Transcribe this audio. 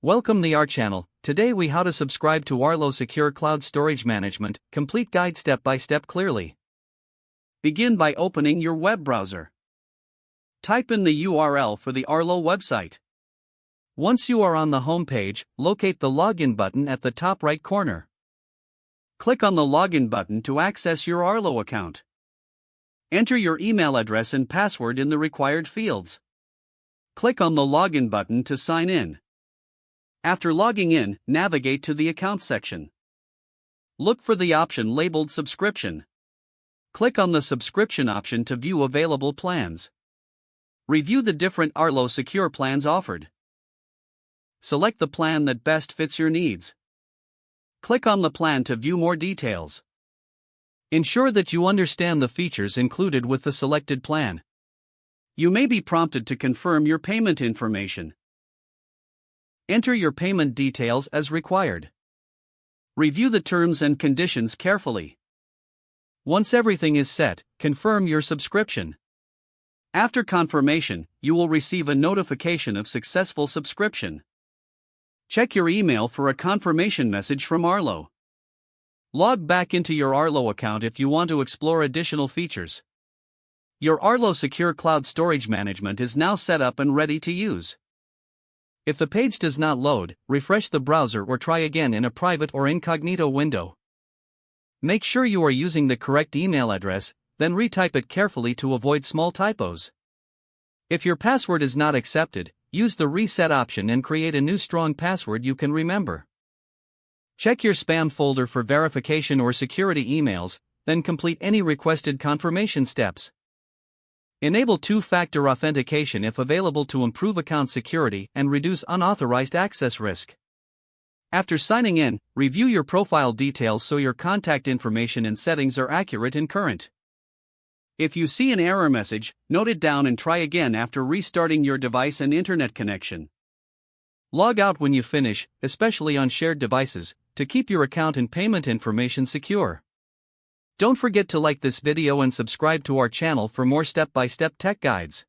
Welcome to our channel. Today we how to subscribe to Arlo Secure Cloud Storage Management, complete guide step by step clearly. Begin by opening your web browser. Type in the URL for the Arlo website. Once you are on the home page, locate the login button at the top right corner. Click on the login button to access your Arlo account. Enter your email address and password in the required fields. Click on the login button to sign in. After logging in, navigate to the Account section. Look for the option labeled Subscription. Click on the Subscription option to view available plans. Review the different Arlo Secure plans offered. Select the plan that best fits your needs. Click on the plan to view more details. Ensure that you understand the features included with the selected plan. You may be prompted to confirm your payment information. Enter your payment details as required. Review the terms and conditions carefully. Once everything is set, confirm your subscription. After confirmation, you will receive a notification of successful subscription. Check your email for a confirmation message from Arlo. Log back into your Arlo account if you want to explore additional features. Your Arlo Secure Cloud Storage Management is now set up and ready to use. If the page does not load, refresh the browser or try again in a private or incognito window. Make sure you are using the correct email address, then retype it carefully to avoid small typos. If your password is not accepted, use the reset option and create a new strong password you can remember. Check your spam folder for verification or security emails, then complete any requested confirmation steps. Enable two-factor authentication if available to improve account security and reduce unauthorized access risk. After signing in, review your profile details so your contact information and settings are accurate and current. If you see an error message, note it down and try again after restarting your device and internet connection. Log out when you finish, especially on shared devices, to keep your account and payment information secure. Don't forget to like this video and subscribe to our channel for more step-by-step tech guides.